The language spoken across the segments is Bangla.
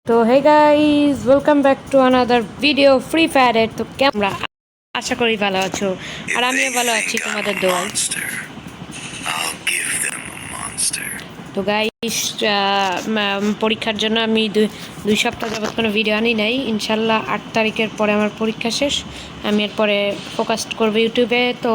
তো hey guys, welcome back to another video free ফায়ারের। তো কেমন আশা করি ভালো আছো, আর আমিও ভালো আছি তোমাদের দোয়ায়। তো গাইস, পরীক্ষার জন্য আমি দুই সপ্তাহ যাবত কোনো ভিডিও আনি নাই। ইনশাল্লাহ 8 তারিখের পরে আমার পরীক্ষা শেষ, আমি এরপরে ফোকাস করবো ইউটিউবে। তো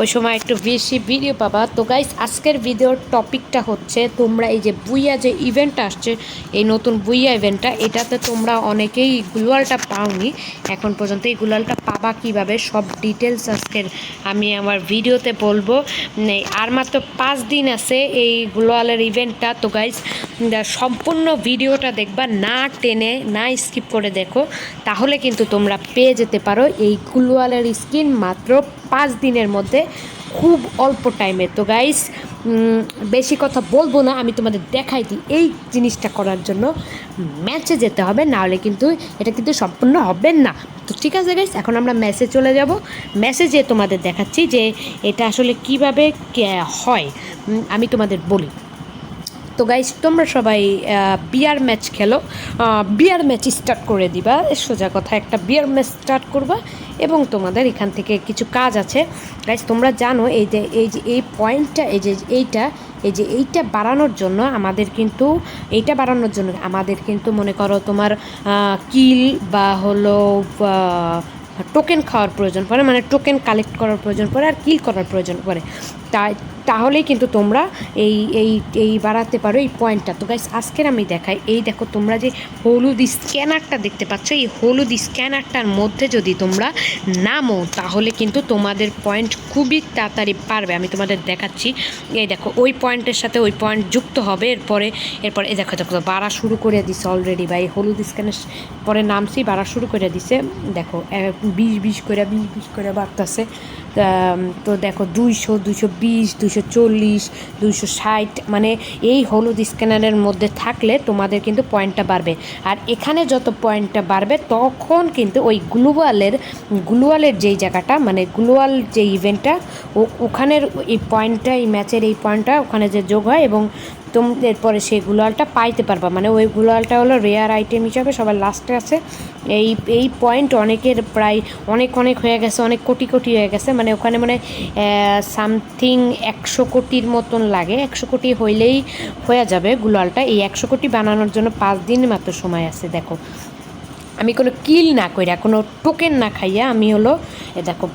ওই সময় একটু বেশি ভিডিও পাবা। তো গাইস, আজকের ভিডিওর টপিকটা হচ্ছে, তোমরা এই যে বুইয়া যে ইভেন্টটা আসছে, এই নতুন বুইয়া ইভেন্টটা, এটাতে তোমরা অনেকেই গ্লোয়ালটা পাওনি এখন পর্যন্ত। এই গ্লোয়ালটা পাবা কীভাবে, সব ডিটেলস আজকের আমি আমার ভিডিওতে বলবো। আর মাত্র 5 দিন আছে এই গ্লোয়ালের ইভেন্টটা। তো গাইস, সম্পূর্ণ ভিডিওটা দেখবা, না টেনে না স্কিপ করে দেখো, তাহলে কিন্তু তোমরা পেয়ে যেতে পারো এই গ্লোয়ালের স্কিন মাত্র 5 দিনের মধ্যে, খুব অল্প টাইমে। তো গাইস, বেশি কথা বলবো না, আমি তোমাদের দেখাই দিই। এই জিনিসটা করার জন্য ম্যাচে যেতে হবে, নাহলে কিন্তু এটা কিন্তু সম্পূর্ণ হবে না। তো ঠিক আছে গাইস, এখন আমরা ম্যাচে চলে যাব। ম্যাসেজে তোমাদের দেখাচ্ছি যে এটা আসলে কিভাবে হয়, আমি তোমাদের বলি। তো গাইস, তোমরা সবাই বিয়ার ম্যাচ খেলো, বিয়ার ম্যাচ স্টার্ট করে দিবা। সোজা কথা, একটা বিয়ার ম্যাচ স্টার্ট করবা এবং তোমাদের এখান থেকে কিছু কাজ আছে। গাইস, তোমরা জানো এই পয়েন্টটা, এইটা বাড়ানোর জন্য আমাদের কিন্তু মনে করো তোমার কিল বা হলো টোকেন খাওয়ার প্রয়োজন পড়ে, মানে টোকেন কালেক্ট করার প্রয়োজন পড়ে, আর কিল করার প্রয়োজন পড়ে। তাহলেই কিন্তু তোমরা এই এই এই বাড়াতে পারো এই পয়েন্টটা। তো গাইস, আজকের আমি দেখাই। এই দেখো, তোমরা যে হলুদ স্ক্যানারটা দেখতে পাচ্ছ, এই হলুদ স্ক্যানারটার মধ্যে যদি তোমরা নামো, তাহলে কিন্তু তোমাদের পয়েন্ট খুবই তাড়াতাড়ি পারবে। আমি তোমাদের দেখাচ্ছি। এই দেখো, ওই পয়েন্টের সাথে ওই পয়েন্ট যুক্ত হবে। এরপরে এই দেখো বাড়া শুরু করে দিছে অলরেডি। বা এই হলুদ স্ক্যানের পরে নামছি, বাড়া শুরু করে দিছে। দেখো 20 করে বাড়তেছে। তো দেখো 200, 220, 240, 260, মানে এই হলুদ স্ক্যানারের মধ্যে থাকলে তোমাদের কিন্তু পয়েন্টটা বাড়বে। আর এখানে যত পয়েন্টটা বাড়বে, তখন কিন্তু ওই গ্লোয়ালের যেই জায়গাটা, মানে গ্লোয়াল যে ইভেন্টটা, ওখানের এই পয়েন্টটা, এই ম্যাচের এই পয়েন্টটা ওখানে যে যোগ হয়, এবং এরপরে সেই গ্লোয়ালটা পাইতে পারবা। মানে ওই গ্লোয়ালটা হলো রেয়ার আইটেম হিসাবে সবার লাস্টে আছে। এই পয়েন্ট অনেকের প্রায় অনেক হয়ে গেছে, অনেক কোটি হয়ে গেছে। মানে ওখানে সামথিং 100 কোটির মতন লাগে। 100 কোটি হইলেই হয়ে যাবে গ্লোয়ালটা। এই 100 কোটি বানানোর জন্য 5 দিন মাত্র সময় আছে। দেখো, আমি কোনো কিল না কইরা, কোনো টোকেন না খাইয়া, আমি হলো দেখো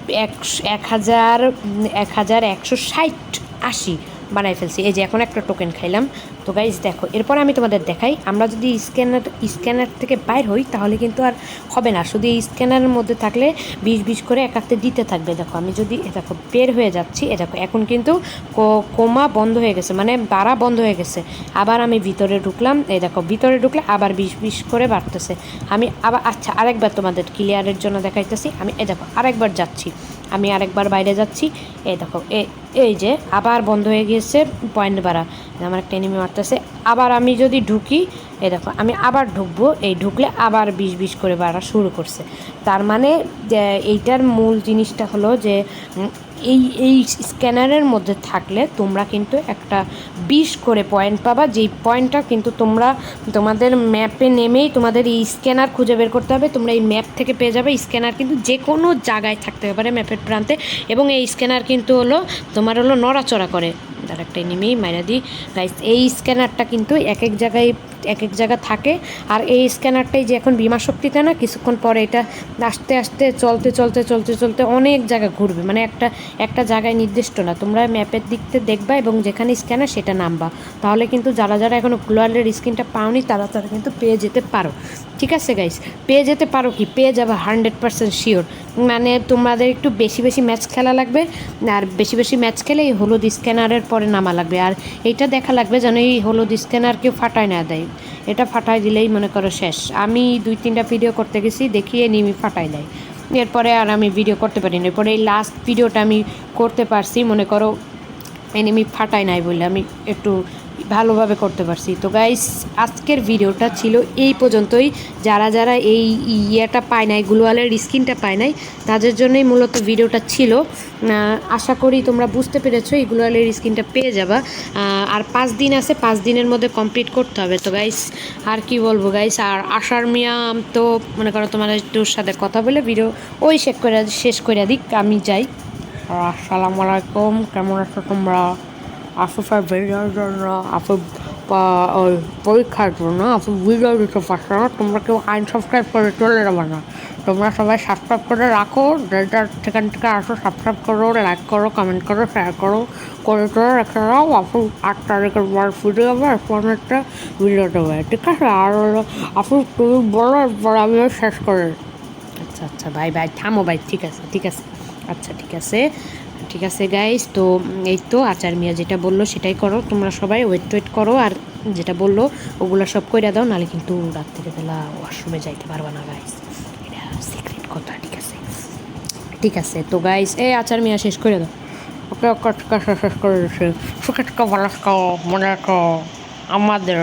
1160 বানাই ফেলছি। এই যে এখন একটা টোকেন খাইলাম। তো গাইজ দেখো, এরপর আমি তোমাদের দেখাই। আমরা যদি স্ক্যানার থেকে বাইর হই, তাহলে কিন্তু আর হবে না। শুধু এই স্ক্যানারের মধ্যে থাকলে 20 করে একাতে দিতে থাকবে। দেখো, আমি যদি দেখো বের হয়ে যাচ্ছি, দেখো এখন কিন্তু কোমা বন্ধ হয়ে গেছে, মানে বাড়া বন্ধ হয়ে গেছে। আবার আমি ভিতরে ঢুকলাম। দেখো, ভিতরে ঢুকলে আবার 20 করে বাড়তেছে। আমি আবার আরেকবার তোমাদের ক্লিয়ারের জন্য দেখাইতেছি। আমি দেখো আরেকবার যাচ্ছি, আমি আরেকবার বাইরে যাচ্ছি। দেখো এই যে আবার বন্ধ হয়ে গিয়েছে পয়েন্ট বাড়া। আমার একটা এনিমি মারতেছে। আবার আমি যদি ঢুকি, দেখো আমি আবার ঢুকবো। ঢুকলে আবার 20 করে বাড়া শুরু করছে। তার মানে এইটার মূল জিনিসটা হলো যে এই স্ক্যানারের মধ্যে থাকলে তোমরা কিন্তু একটা 20 করে পয়েন্ট পাবা। যেই পয়েন্টটা কিন্তু তোমাদের ম্যাপে নেমেই তোমাদের এই স্ক্যানার খুঁজে বের করতে হবে। তোমরা এই ম্যাপ থেকে পেয়ে যাবে। স্ক্যানার কিন্তু যে কোনো জায়গায় থাকতে পারে ম্যাপের প্রান্তে, এবং এই স্ক্যানার কিন্তু তোমার নড়াচড়া করে। তার একটা এনিমি মাইরা দিই। গাইস, এই স্ক্যানারটা কিন্তু এক এক জায়গা থাকে। আর এই স্ক্যানারটাই যে এখন বিমা শক্তিতে না, কিছুক্ষণ পরে এটা আস্তে আস্তে চলতে অনেক জায়গা ঘুরবে। মানে একটা জায়গায় নির্দিষ্ট না, তোমরা ম্যাপের দিক থেকে দেখবা এবং যেখানে স্ক্যানার সেটা নামবা। তাহলে কিন্তু যারা এখনও গ্লোয়ালের স্ক্রিনটা পাওনি, তারা কিন্তু পেয়ে যেতে পারো। ঠিক আছে গাইস, পেয়ে যেতে পারো কি, পেয়ে যাবে 100% শিওর। মানে তোমাদের একটু বেশি ম্যাচ খেলা লাগবে, আর বেশি ম্যাচ খেলে এই হলুদ স্ক্যানারের পরে নামা লাগবে। আর এইটা দেখা লাগবে যেন এই হলুদ স্ক্যানার কেউ ফাটায় না দেয়। এটা ফাটায় দিলেই মনে করো শেষ। আমি 2-3টা ভিডিও করতে গেছি, দেখিয়ে নিমি ফাটাই দেয়। এরপরে আর আমি ভিডিও করতে পারিনি। এরপরে এই লাস্ট ভিডিওটা আমি করতে পারছি, মনে করো এনিমি ফাটাই নাই বলে আমি একটু ভালোভাবে করতে পারছি। তো গাইস আজকের ভিডিওটা ছিল এই পর্যন্তই। যারা যারা এই ইয়েটা পায় নাই, গ্লোয়ালের স্কিনটা পায় নাই, তাদের জন্যই মূলত ভিডিওটা ছিল। আশা করি তোমরা বুঝতে পেরেছো, এই গ্লোয়ালের স্কিনটা পেয়ে যাবা। আর 5 দিন আছে, 5 দিনের মধ্যে কমপ্লিট করতে হবে। তো গাইস আর কি বলবো গাইস, আর আশার মিয়া তো মনে করো তোমাদের একটু সাথে কথা বলে ভিডিও ওই শেষ করে দিক, আমি যাই। আসসালামু আলাইকুম, কেমন আছো তোমরা? আসফার ভিডিওর জন্য আপু ওই পরীক্ষার জন্য আপু ভিডিও দিতে পারছো না, তোমরা কেউ আনসাবস্ক্রাইব করে চলে যাবে না। তোমরা সবাই সাবস্ক্রাইব করে রাখো, যেটা সেখান থেকে আসো সাবস্ক্রাইব করো, লাইক করো, কমেন্ট করো, শেয়ার করো, করে টোরে রেখে দাও। আপু 8 তারিখের পর ভিডিও হবে, এখন একটা ভিডিও দেবে, ঠিক আছে? আর হলো আপু তুমি বলো, এরপর আমিও শেষ করে। আচ্ছা আচ্ছা ভাই ভাই থামো ভাই, ঠিক আছে ঠিক আছে, আচ্ছা ঠিক আছে ঠিক আছে গাইস। তো এই তো আচার মিয়া যেটা বললো সেটাই করো, তোমরা সবাই ওয়েট করো, আর যেটা বললো ওগুলো সব কইরা দাও, নাহলে কিন্তু রাত্রির বেলা ওয়াশরুমে যাইতে পারবা না গাইস, এটা সিক্রেট কথা, ঠিক আছে? ঠিক আছে তো গাইস, এই আচার মিয়া শেষ করে দাও। ওকে ওকে ঠিক আছে, শেষ করে দিচ্ছি। সুখে ভালো মনে রাখো আমাদের